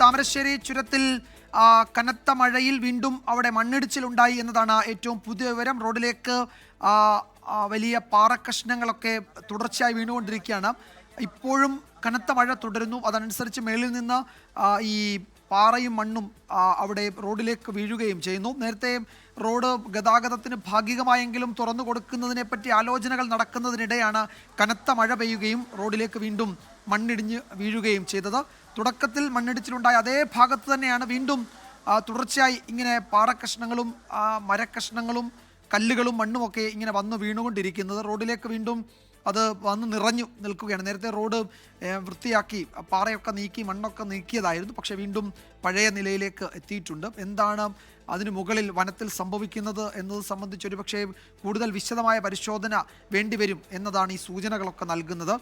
താമരശ്ശേരി ചുരത്തിൽ കനത്ത മഴയിൽ വീണ്ടും അവിടെ മണ്ണിടിച്ചിലുണ്ടായി എന്നതാണ് ഏറ്റവും പുതിയ വിവരം. റോഡിലേക്ക് വലിയ പാറക്കഷ്ണങ്ങളൊക്കെ തുടർച്ചയായി വീണുകൊണ്ടിരിക്കുകയാണ്. ഇപ്പോഴും കനത്ത മഴ തുടരുന്നു. അതനുസരിച്ച് മേളിൽ നിന്ന് ഈ പാറയും മണ്ണും അവിടെ റോഡിലേക്ക് വീഴുകയും ചെയ്യുന്നു. നേരത്തെ റോഡ് ഗതാഗതത്തിന് ഭാഗികമായെങ്കിലും തുറന്നു കൊടുക്കുന്നതിനെ പറ്റി ആലോചനകൾ നടക്കുന്നതിനിടെയാണ് കനത്ത മഴ പെയ്യുകയും റോഡിലേക്ക് വീണ്ടും മണ്ണിടിഞ്ഞ് വീഴുകയും ചെയ്തത്. തുടക്കത്തിൽ മണ്ണിടിച്ചിലുണ്ടായ അതേ ഭാഗത്ത് തന്നെയാണ് വീണ്ടും തുടർച്ചയായി ഇങ്ങനെ പാറക്കഷ്ണങ്ങളും മരക്കഷ്ണങ്ങളും കല്ലുകളും മണ്ണുമൊക്കെ ഇങ്ങനെ വന്ന് വീണുകൊണ്ടിരിക്കുന്നത്. റോഡിലേക്ക് വീണ്ടും അത് വന്ന് നിറഞ്ഞു നിൽക്കുകയാണ്. നേരത്തെ റോഡ് വൃത്തിയാക്കി പാറയൊക്കെ നീക്കി മണ്ണൊക്കെ നീക്കിയതായിരുന്നു. പക്ഷേ വീണ്ടും പഴയ നിലയിലേക്ക് എത്തിയിട്ടുണ്ട്. എന്താണ് അതിന് മുകളിൽ വനത്തിൽ സംഭവിക്കുന്നത് എന്നത് സംബന്ധിച്ച് ഒരു പക്ഷേ കൂടുതൽ വിശദമായ പരിശോധന വേണ്ടിവരും എന്നതാണ് ഈ സൂചനകളൊക്കെ നൽകുന്നത്.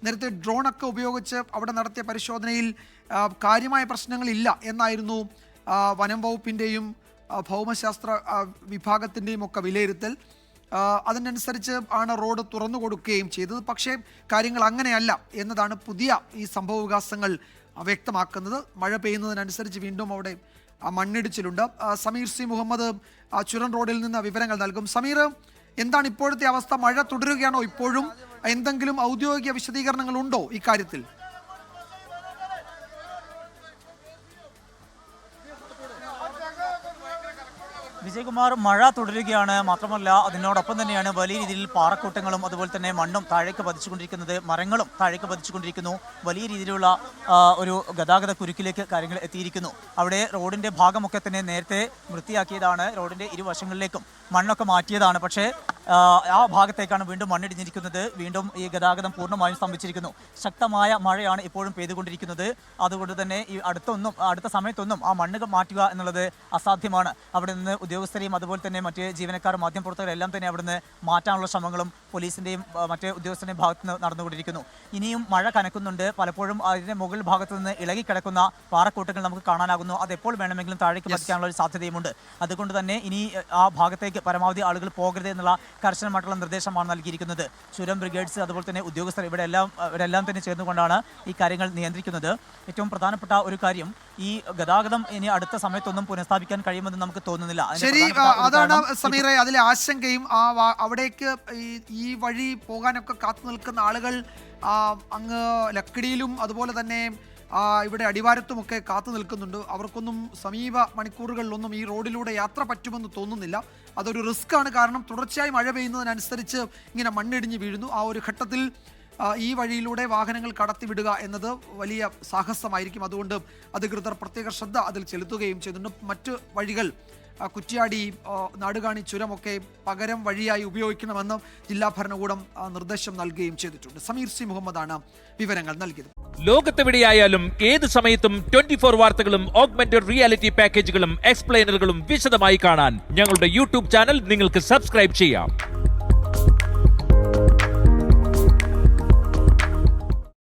നേരത്തെ ഡ്രോണൊക്കെ ഉപയോഗിച്ച് അവിടെ നടത്തിയ പരിശോധനയിൽ കാര്യമായ പ്രശ്നങ്ങളില്ല എന്നായിരുന്നു വനം വകുപ്പിൻ്റെയും ഭൗമശാസ്ത്ര വിഭാഗത്തിൻ്റെയും ഒക്കെ വിലയിരുത്തൽ. അതിനനുസരിച്ച് ആണ് റോഡ് തുറന്നു കൊടുക്കുകയും ചെയ്തത്. പക്ഷേ കാര്യങ്ങൾ അങ്ങനെയല്ല എന്നതാണ് പുതിയ ഈ സംഭവവികാസങ്ങൾ വ്യക്തമാക്കുന്നത്. മഴ പെയ്യുന്നതിനനുസരിച്ച് വീണ്ടും അവിടെ മണ്ണിടിച്ചിലുണ്ട്. സമീർ സി മുഹമ്മദ് ചുരം റോഡിൽ നിന്ന് വിവരങ്ങൾ നൽകും. സമീർ, എന്താണ് ഇപ്പോഴത്തെ അവസ്ഥ? മഴ തുടരുകയാണോ ഇപ്പോഴും? എന്തെങ്കിലും ഔദ്യോഗിക വിശദീകരണങ്ങൾ ഉണ്ടോ ഇക്കാര്യത്തിൽ? വിജയകുമാർ, മഴ തുടരുകയാണ്. മാത്രമല്ല അതിനോടൊപ്പം തന്നെയാണ് വലിയ രീതിയിൽ പാറക്കൂട്ടങ്ങളും അതുപോലെ തന്നെ മണ്ണും താഴേക്ക് പതിച്ചുകൊണ്ടിരിക്കുന്നത്, മരങ്ങളും താഴേക്ക് പതിച്ചുകൊണ്ടിരിക്കുന്നു. വലിയ രീതിയിലുള്ള ഒരു ഗതാഗത കുരുക്കിലേക്ക് കാര്യങ്ങൾ എത്തിയിരിക്കുന്നു. അവിടെ റോഡിൻ്റെ ഭാഗമൊക്കെ തന്നെ നേരത്തെ വൃത്തിയാക്കിയതാണ്. റോഡിൻ്റെ ഇരുവശങ്ങളിലേക്കും മണ്ണൊക്കെ മാറ്റിയതാണ്. പക്ഷേ ആ ഭാഗത്തേക്കാണ് വീണ്ടും മണ്ണിടിഞ്ഞിരിക്കുന്നത്. വീണ്ടും ഈ ഗതാഗതം പൂർണ്ണമായും സ്തംഭിച്ചിരിക്കുന്നു. ശക്തമായ മഴയാണ് ഇപ്പോഴും പെയ്തുകൊണ്ടിരിക്കുന്നത്. അതുകൊണ്ട് തന്നെ ഈ അടുത്ത സമയത്തൊന്നും ആ മണ്ണ് മാറ്റുക എന്നുള്ളത് അസാധ്യമാണ്. അവിടെ നിന്ന് ഉദ്യോഗസ്ഥരെയും അതുപോലെ തന്നെ മറ്റ് ജീവനക്കാരും മാധ്യമപ്രവർത്തകരെല്ലാം തന്നെ അവിടുന്ന് മാറ്റാനുള്ള ശ്രമങ്ങളും പോലീസിൻ്റെയും മറ്റ് ഉദ്യോഗസ്ഥരുടെയും ഭാഗത്ത് നിന്ന് നടന്നുകൊണ്ടിരിക്കുന്നു. ഇനിയും മഴ കനക്കുന്നുണ്ട്. പലപ്പോഴും അതിൻ്റെ മുകൾ ഭാഗത്ത് നിന്ന് ഇളകിക്കിടക്കുന്ന പാറക്കൂട്ടങ്ങൾ നമുക്ക് കാണാനാകുന്നു. അതെപ്പോൾ വേണമെങ്കിലും താഴേക്ക് പതിക്കാനുള്ള ഒരു സാധ്യതയുമുണ്ട്. അതുകൊണ്ട് തന്നെ ഇനി ആ ഭാഗത്തേക്ക് പരമാവധി ആളുകൾ പോകരുത് എന്നുള്ള കർശനമായിട്ടുള്ള നിർദ്ദേശമാണ് നൽകിയിരിക്കുന്നത്. ചുരം ബ്രിഗേഡ്സ് അതുപോലെ തന്നെ ഉദ്യോഗസ്ഥർ ഇവരെല്ലാം തന്നെ ചേർന്നുകൊണ്ടാണ് ഈ കാര്യങ്ങൾ നിയന്ത്രിക്കുന്നത്. ഏറ്റവും പ്രധാനപ്പെട്ട ഒരു കാര്യം, ഈ ഗതാഗതം ഇനി അടുത്ത സമയത്തൊന്നും പുനഃസ്ഥാപിക്കാൻ കഴിയുമെന്ന് നമുക്ക് തോന്നുന്നില്ല. ശരി, അതാണ് സമീറെ അതിലെ ആശങ്കയും. അവിടേക്ക് ഈ വഴി പോകാനൊക്കെ കാത്തു നിൽക്കുന്ന ആളുകൾ അങ്ങ് ലക്കിടിയിലും അതുപോലെ തന്നെ ഇവിടെ അടിവാരത്തുമൊക്കെ കാത്തു നിൽക്കുന്നുണ്ട്. അവർക്കൊന്നും സമീപ മണിക്കൂറുകളിലൊന്നും ഈ റോഡിലൂടെ യാത്ര പറ്റുമെന്ന് തോന്നുന്നില്ല. അതൊരു റിസ്ക് ആണ്. കാരണം തുടർച്ചയായി മഴ പെയ്യുന്നതിനനുസരിച്ച് ഇങ്ങനെ മണ്ണിടിഞ്ഞ് വീഴുന്നു. ആ ഒരു ഘട്ടത്തിൽ ഈ വഴിയിലൂടെ വാഹനങ്ങൾ കടത്തിവിടുക എന്നത് വലിയ സാഹസമായിരിക്കും. അതുകൊണ്ട് അധികൃതർ പ്രത്യേക ശ്രദ്ധ അതിൽ ചെലുത്തുകയും ചെയ്യുന്നുണ്ട്. മറ്റ് വഴികൾ കുറ്റ്യാടി, നാടുകാണി ചുരമൊക്കെ പകരം വഴിയായി ഉപയോഗിക്കണമെന്ന് ജില്ലാ ഭരണകൂടം നിർദ്ദേശം നൽകുകയും ചെയ്തിട്ടുണ്ട്. സമീർ സി മുഹമ്മദാണ് വിവരങ്ങൾ നൽകിയത്. ലോകത്തെവിടെയായാലും ഏത് സമയത്തും 24 വാർത്തകളും ഓഗ്മെന്റഡ് റിയാലിറ്റി പാക്കേജുകളും എക്സ്പ്ലെയിനറുകളും വിശദമായി കാണാൻ ഞങ്ങളുടെ യൂട്യൂബ് ചാനൽ നിങ്ങൾക്ക് സബ്സ്ക്രൈബ് ചെയ്യാം.